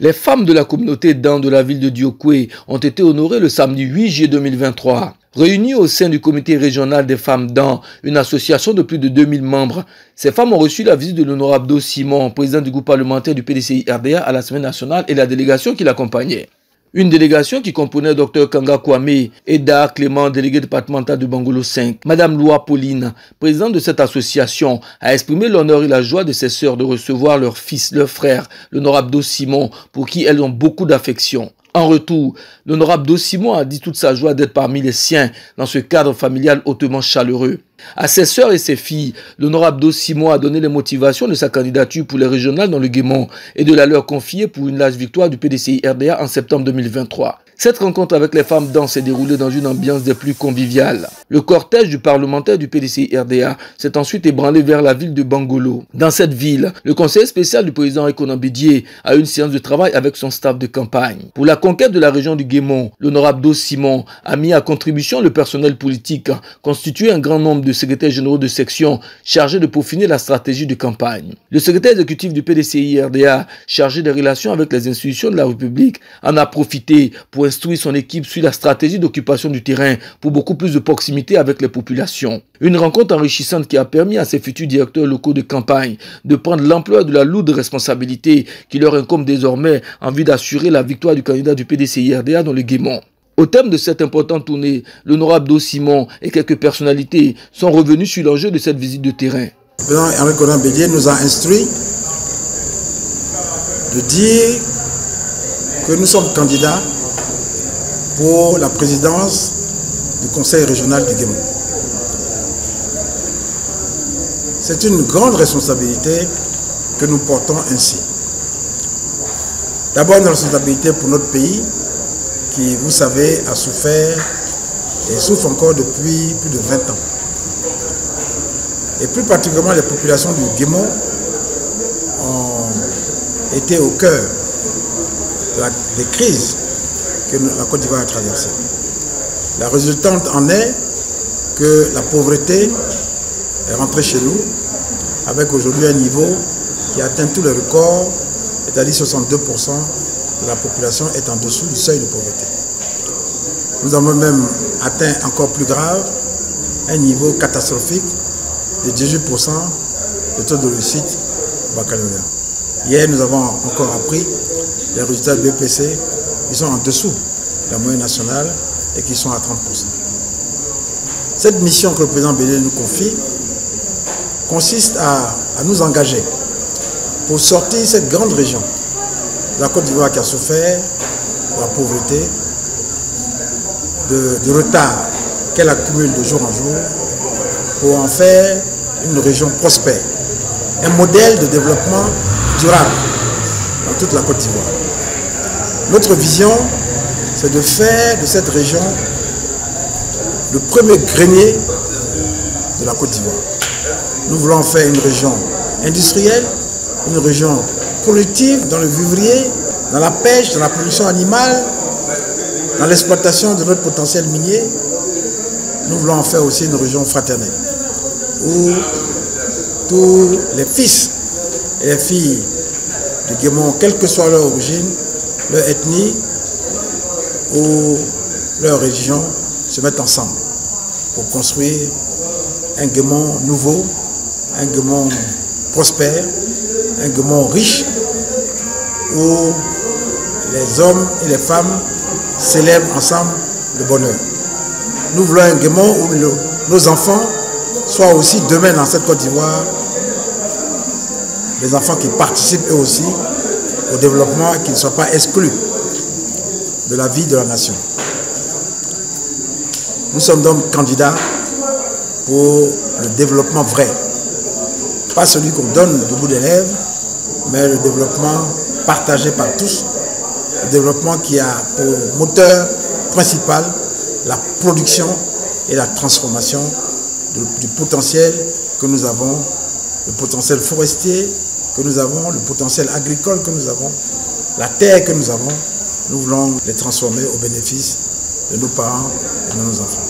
Les femmes de la communauté Dan de la ville de Diokwe ont été honorées le samedi 8 juillet 2023. Réunies au sein du comité régional des femmes Dan, une association de plus de 2000 membres, ces femmes ont reçu la visite de l'honorable Do Simon, président du groupe parlementaire du PDCI-RDA à l'Assemblée nationale et la délégation qui l'accompagnait. Une délégation qui comprenait Dr Kanga Kwame, Eda Clément, délégué départemental de Bangolo 5. Madame Loua Pauline, présidente de cette association, a exprimé l'honneur et la joie de ses sœurs de recevoir leur fils, leur frère, l'honorable Do Simon, pour qui elles ont beaucoup d'affection. En retour, l'honorable Do Simon a dit toute sa joie d'être parmi les siens dans ce cadre familial hautement chaleureux. À ses sœurs et ses filles, l'honorable Do Simon a donné les motivations de sa candidature pour les régionales dans le Guémont et de la leur confier pour une large victoire du PDCI-RDA en septembre 2023. Cette rencontre avec les femmes Dan s'est déroulée dans une ambiance des plus conviviales. Le cortège du parlementaire du PDCI-RDA s'est ensuite ébranlé vers la ville de Bangolo. Dans cette ville, le conseiller spécial du président Ekonan Bédié a eu une séance de travail avec son staff de campagne. Pour la conquête de la région du Guémont, l'honorable Do Simon a mis à contribution le personnel politique, constitué un grand nombre de secrétaires généraux de section chargés de peaufiner la stratégie de campagne. Le secrétaire exécutif du PDCI-RDA, chargé des relations avec les institutions de la République, en a profité pour instruire son équipe sur la stratégie d'occupation du terrain pour beaucoup plus de proximité avec les populations. Une rencontre enrichissante qui a permis à ses futurs directeurs locaux de campagne de prendre l'ampleur de la lourde responsabilité qui leur incombe désormais en vue d'assurer la victoire du candidat du PDCI-RDA dans le Guémont. Au thème de cette importante tournée, l'honorable Do Simon et quelques personnalités sont revenus sur l'enjeu de cette visite de terrain. Le président Ekonan Bédié nous a instruit de dire que nous sommes candidats pour la présidence du conseil régional du Guémont. C'est une grande responsabilité que nous portons ainsi. D'abord une responsabilité pour notre pays qui, vous savez, a souffert et souffre encore depuis plus de 20 ans. Et plus particulièrement les populations du Guémont ont été au cœur des crises que la Côte d'Ivoire a traversées. La résultante en est que la pauvreté est rentrée chez nous avec aujourd'hui un niveau qui atteint tous les records, c'est-à-dire 62% de la population est en dessous du seuil de pauvreté. Nous avons même atteint encore plus grave un niveau catastrophique de 18% de taux de réussite baccalauréat. Hier, nous avons encore appris les résultats de BPC qui sont en dessous de la moyenne nationale et qui sont à 30%. Cette mission que le président Bédié nous confie consiste à nous engager pour sortir cette grande région de la Côte d'Ivoire qui a souffert de la pauvreté, du retard qu'elle accumule de jour en jour, pour en faire une région prospère, un modèle de développement durable dans toute la Côte d'Ivoire. Notre vision, c'est de faire de cette région le premier grenier de la Côte d'Ivoire. Nous voulons en faire une région industrielle, une région productive dans le vivrier, dans la pêche, dans la production animale, dans l'exploitation de notre potentiel minier. Nous voulons en faire aussi une région fraternelle, où tous les fils et les filles du Guémont, quelle que soit leur origine, leur ethnie ou leur religion, se mettent ensemble pour construire un Guémont nouveau, un Guémont prospère, un Guémont riche, où les hommes et les femmes célèbrent ensemble le bonheur. Nous voulons un Guémont où nos enfants soient aussi demain dans cette Côte d'Ivoire des enfants qui participent eux aussi au développement et qui ne soient pas exclus de la vie de la nation. Nous sommes donc candidats pour le développement vrai. Pas celui qu'on donne du bout des lèvres, mais le développement partagé par tous. Le développement qui a pour moteur principal la production et la transformation du potentiel que nous avons, le potentiel forestier que nous avons, le potentiel agricole que nous avons, la terre que nous avons. Nous voulons les transformer au bénéfice de nos parents et de nos enfants.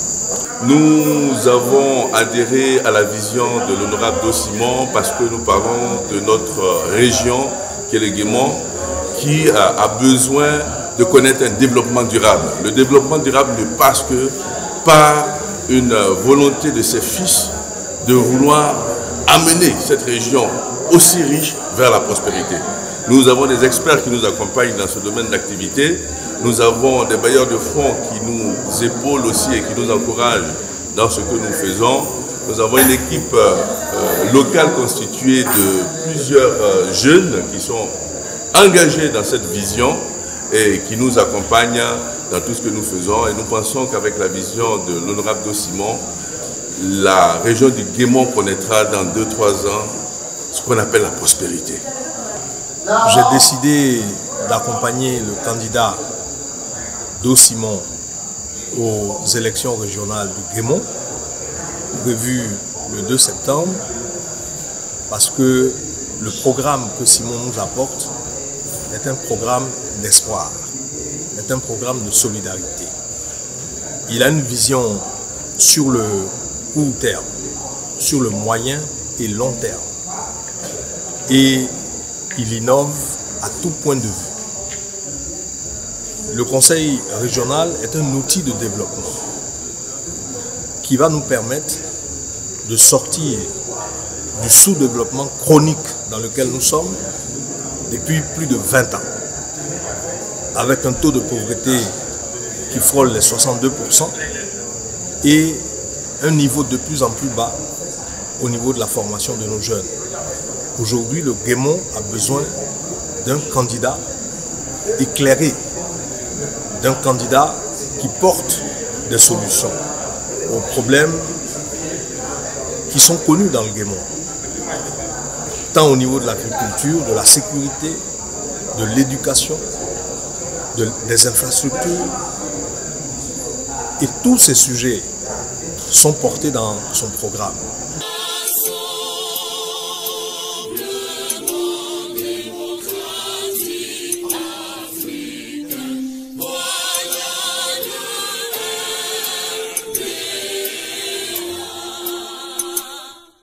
Nous avons adhéré à la vision de l'honorable Do Simon parce que nous parlons de notre région qui est le Guémont, qui a besoin de connaître un développement durable. Le développement durable ne passe que par une volonté de ses fils de vouloir amener cette région aussi riche vers la prospérité. Nous avons des experts qui nous accompagnent dans ce domaine d'activité. Nous avons des bailleurs de fonds qui nous épaulent aussi et qui nous encouragent dans ce que nous faisons. Nous avons une équipe locale constituée de plusieurs jeunes qui sont engagés dans cette vision et qui nous accompagnent dans tout ce que nous faisons. Et nous pensons qu'avec la vision de l'honorable Do Simon, la région du Guémon connaîtra dans 2-3 ans ce qu'on appelle la prospérité. J'ai décidé d'accompagner le candidat Do Simon aux élections régionales du Guémon, prévues le 2 septembre, parce que le programme que Simon nous apporte est un programme d'espoir, est un programme de solidarité. Il a une vision sur le court terme, sur le moyen et long terme. Et il innove à tout point de vue. Le conseil régional est un outil de développement qui va nous permettre de sortir du sous-développement chronique dans lequel nous sommes depuis plus de 20 ans, avec un taux de pauvreté qui frôle les 62% et un niveau de plus en plus bas au niveau de la formation de nos jeunes. Aujourd'hui, le Guémon a besoin d'un candidat éclairé, d'un candidat qui porte des solutions aux problèmes qui sont connus dans le Guémon, tant au niveau de l'agriculture, de la sécurité, de l'éducation, des infrastructures. Et tous ces sujets sont portés dans son programme.